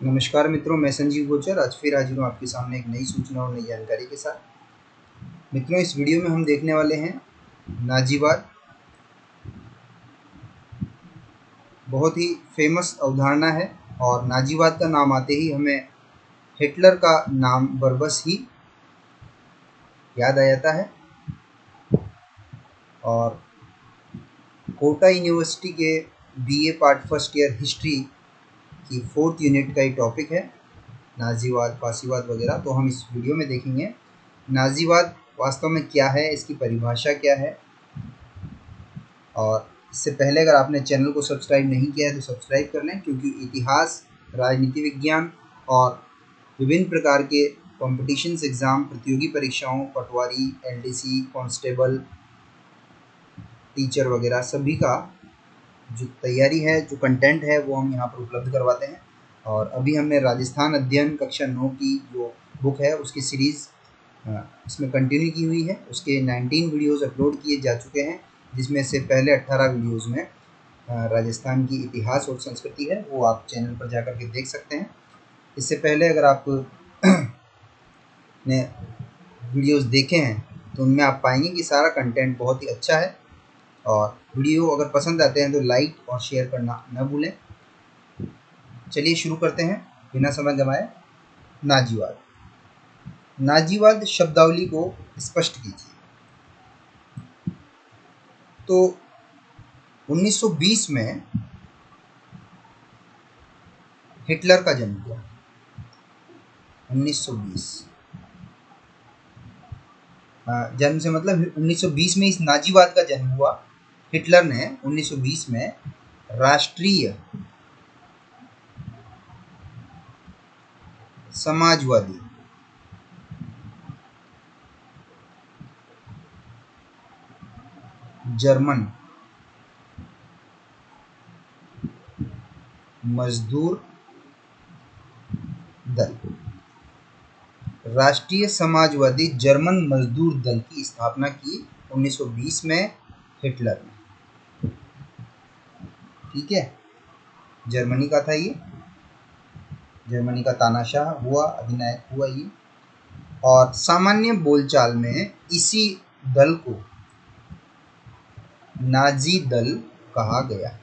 नमस्कार मित्रों, मैं संजीव गोचर आज फिर हाजिर हूँ आपके सामने एक नई सूचना और नई जानकारी के साथ। मित्रों, इस वीडियो में हम देखने वाले हैं नाजीवाद। बहुत ही फेमस अवधारणा है और नाजीवाद का नाम आते ही हमें हिटलर का नाम बरबस ही याद आ जाता है। और कोटा यूनिवर्सिटी के BA part first year history की 4th यूनिट का ही टॉपिक है नाजीवाद, फासीवाद वगैरह। तो हम इस वीडियो में देखेंगे नाजीवाद वास्तव में क्या है, इसकी परिभाषा क्या है। और इससे पहले अगर आपने चैनल को सब्सक्राइब नहीं किया है तो सब्सक्राइब कर लें, क्योंकि इतिहास, राजनीति विज्ञान और विभिन्न प्रकार के कॉम्पिटिशन्स एग्ज़ाम, प्रतियोगी परीक्षाओं, पटवारी, एलडीसी, कांस्टेबल, टीचर वगैरह सभी का जो तैयारी है, जो कंटेंट है, वो हम यहाँ पर उपलब्ध करवाते हैं। और अभी हमने राजस्थान अध्ययन कक्षा 9 की जो बुक है उसकी सीरीज़ इसमें कंटिन्यू की हुई है। उसके 19 वीडियोज़ अपलोड किए जा चुके हैं, जिसमें से पहले 18 वीडियोज़ में राजस्थान की इतिहास और संस्कृति है, वो आप चैनल पर जाकर के देख सकते हैं। इससे पहले अगर आप ने वीडियोज़ देखे हैं तो उनमें आप पाएंगे कि सारा कंटेंट बहुत ही अच्छा है। और वीडियो अगर पसंद आते हैं तो लाइक और शेयर करना न भूलें। चलिए शुरू करते हैं बिना समय गंवाए। नाजीवाद। नाजीवाद शब्दावली को स्पष्ट कीजिए। तो 1920 में हिटलर का जन्म हुआ। 1920 जन्म से मतलब 1920 में इस नाजीवाद का जन्म हुआ। हिटलर ने 1920 में राष्ट्रीय समाजवादी जर्मन मजदूर दल, राष्ट्रीय समाजवादी जर्मन मजदूर दल की स्थापना की 1920 में हिटलर ने। ठीक है, जर्मनी का था ये, जर्मनी का तानाशाह हुआ, अधिनायक हुआ ये। और सामान्य बोलचाल में इसी दल को नाजी दल कहा गया।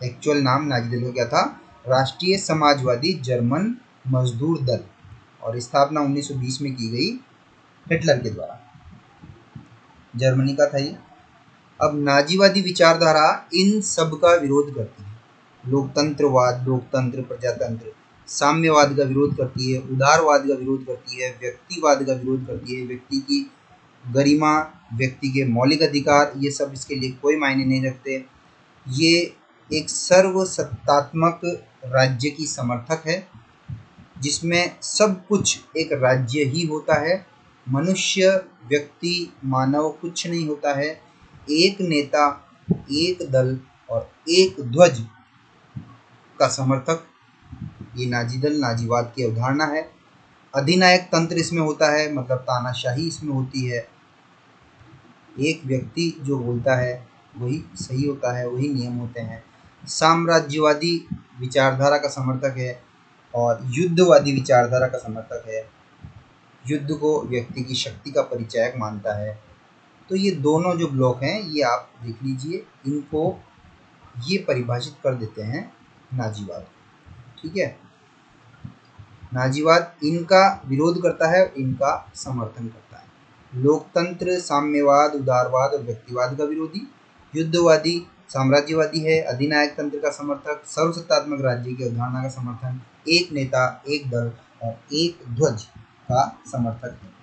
एक्चुअल नाम नाजी दल का क्या था? राष्ट्रीय समाजवादी जर्मन मजदूर दल। और स्थापना 1920 में की गई हिटलर के द्वारा। जर्मनी का था ये। अब नाजीवादी विचारधारा इन सब का विरोध करती है। लोकतंत्रवाद, लोकतंत्र, प्रजातंत्र, साम्यवाद का विरोध करती है, उदारवाद का विरोध करती है, व्यक्तिवाद का विरोध करती है। व्यक्ति की गरिमा, व्यक्ति के मौलिक अधिकार, ये सब इसके लिए कोई मायने नहीं रखते। ये एक सर्वसत्तात्मक राज्य की समर्थक है, जिसमें सब कुछ एक राज्य ही होता है। मनुष्य, व्यक्ति, मानव कुछ नहीं होता है। एक नेता, एक दल और एक ध्वज का समर्थक ये नाजी दल, नाजीवाद की अवधारणा है। अधिनायक तंत्र इसमें होता है, मतलब तानाशाही इसमें होती है। एक व्यक्ति जो बोलता है वही सही होता है, वही नियम होते हैं। साम्राज्यवादी विचारधारा का समर्थक है और युद्धवादी विचारधारा का समर्थक है। युद्ध को व्यक्ति की शक्ति का परिचायक मानता है। तो ये दोनों जो ब्लॉक हैं ये आप देख लीजिए, इनको ये परिभाषित कर देते हैं नाजीवाद। ठीक है, नाजीवाद इनका विरोध करता है, इनका समर्थन करता है। लोकतंत्र, साम्यवाद, उदारवाद और व्यक्तिवाद का विरोधी। युद्धवादी साम्राज्यवादी है, अधिनायक तंत्र का समर्थक, सर्वसत्तात्मक राज्य की अवधारणा का समर्थन, एक नेता, एक दल और एक ध्वज का समर्थक है।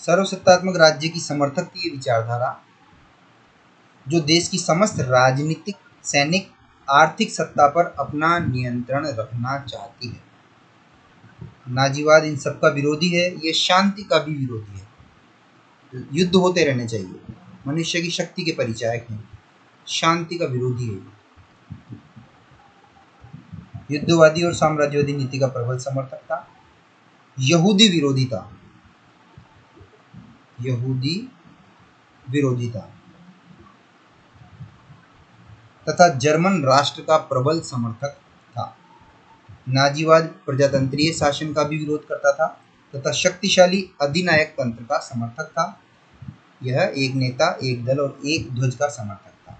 सर्वसत्तात्मक राज्य की समर्थक की ये विचारधारा जो देश की समस्त राजनीतिक, सैनिक, आर्थिक सत्ता पर अपना नियंत्रण रखना चाहती है। नाजीवाद इन सब का विरोधी है। ये शांति का भी विरोधी है। युद्ध होते रहने चाहिए, मनुष्य की शक्ति के परिचायक हैं। शांति का विरोधी है। युद्धवादी और साम्राज्यवादी नीति का प्रबल समर्थक था। यहूदी विरोधी था, यहूदी विरोधी था तथा जर्मन राष्ट्र का प्रबल समर्थक था। नाजीवाद प्रजातंत्रीय शासन का भी विरोध करता था तथा शक्तिशाली अधिनायक तंत्र का समर्थक था। यह एक नेता, एक दल और एक ध्वज का समर्थक था।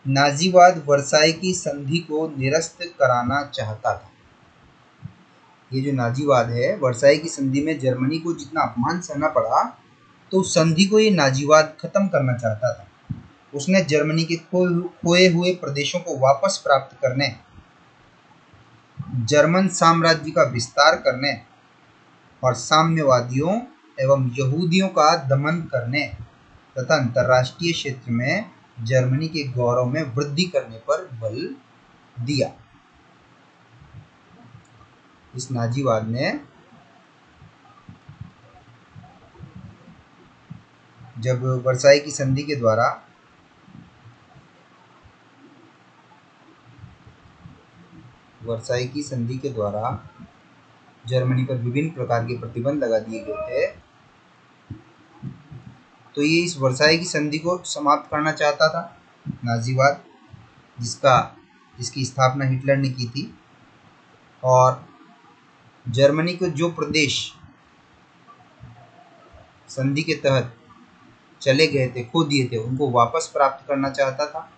नाजीवाद वर्साई की संधि को निरस्त कराना चाहता था। ये जो नाजीवाद है, वर्साई की संधि में जर्मनी को जितना अपमान सहना पड़ा, तो उस संधि को ये नाजीवाद खत्म करना चाहता था। उसने जर्मनी के खोए हुए प्रदेशों को वापस प्राप्त करने, जर्मन साम्राज्य का विस्तार करने और साम्यवादियों एवं यहूदियों का दमन करने तथा अंतर्राष्ट्रीय क्षेत्र में जर्मनी के गौरव में वृद्धि करने पर बल दिया। इस नाजीवाद ने जब वर्साई की संधि के द्वारा जर्मनी पर विभिन्न प्रकार के प्रतिबंध लगा दिए गए थे, तो ये इस वर्साई की संधि को समाप्त करना चाहता था नाजीवाद, जिसकी स्थापना हिटलर ने की थी। और जर्मनी को जो प्रदेश संधि के तहत चले गए थे, खो दिए थे, उनको वापस प्राप्त करना चाहता था।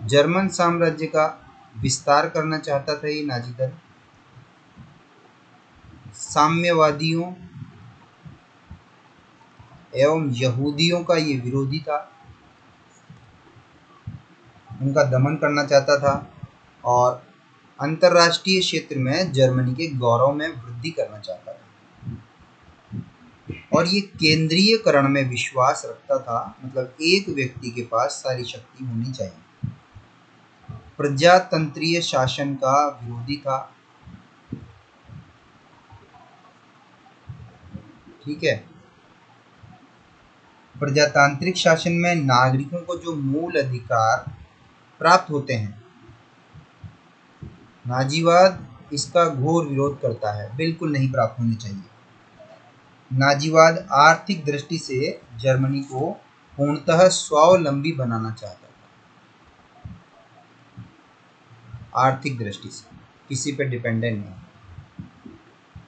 जर्मन साम्राज्य का विस्तार करना चाहता था ये नाजी दल। साम्यवादियों एवं यहूदियों का ये विरोधी था, उनका दमन करना चाहता था और अंतर्राष्ट्रीय क्षेत्र में जर्मनी के गौरव में वृद्धि करना चाहता था। और ये केंद्रीयकरण में विश्वास रखता था, मतलब एक व्यक्ति के पास सारी शक्ति होनी चाहिए। प्रजातंत्रीय शासन का विरोधी था। ठीक है, प्रजातांत्रिक शासन में नागरिकों को जो मूल अधिकार प्राप्त होते हैं, नाजीवाद इसका घोर विरोध करता है, बिल्कुल नहीं प्राप्त होने चाहिए। नाजीवाद आर्थिक दृष्टि से जर्मनी को पूर्णतः स्वावलंबी बनाना चाहता था। आर्थिक दृष्टि से किसी पर डिपेंडेंट नहीं।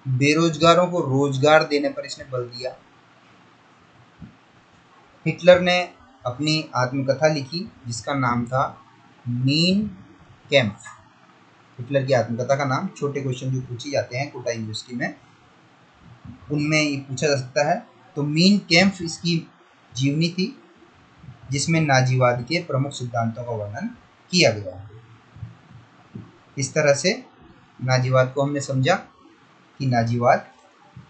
बेरोजगारों को रोजगार देने पर इसने बल दिया। हिटलर ने अपनी आत्मकथा लिखी जिसका नाम था मीन कैम्फ। हिटलर की आत्मकथा का नाम, छोटे क्वेश्चन जो पूछे जाते हैं कोटा यूनिवर्सिटी में, उनमें ये पूछा जा सकता है। तो मीन कैम्फ इसकी जीवनी थी जिसमें नाजीवाद के प्रमुख सिद्धांतों का वर्णन किया गया है। इस तरह से नाजीवाद को हमने समझा कि नाजीवाद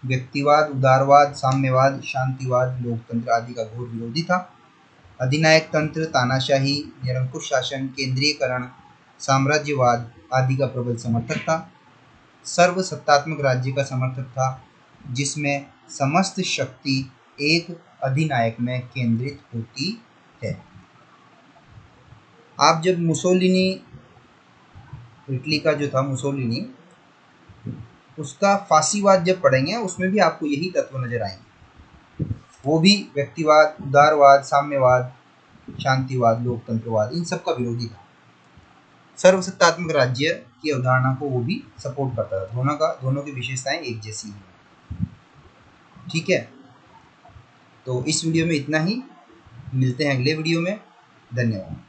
व्यक्तिवाद, उदारवाद, साम्यवाद, शांतिवाद, लोकतंत्र आदि का घोर विरोधी था। अधिनायक तंत्र, तानाशाही, निरंकुश शासन, केंद्रीयकरण, साम्राज्यवाद आदि का प्रबल समर्थक था। सर्वसत्तात्मक राज्य का समर्थक था जिसमें समस्त शक्ति एक अधिनायक में केंद्रित होती है। आप जब मुसोलिनी, इटली का जो था मुसोलिनी, उसका फांसीवाद जब पढ़ेंगे उसमें भी आपको यही तत्व नजर आएंगे। वो भी व्यक्तिवाद, उदारवाद, साम्यवाद, शांतिवाद, लोकतंत्रवाद, इन सब का विरोधी था। सर्वसत्तात्मक राज्य की अवधारणा को वो भी सपोर्ट करता था। दोनों की विशेषताएं एक जैसी हैं। ठीक है, तो इस वीडियो में इतना ही। मिलते हैं अगले वीडियो में। धन्यवाद।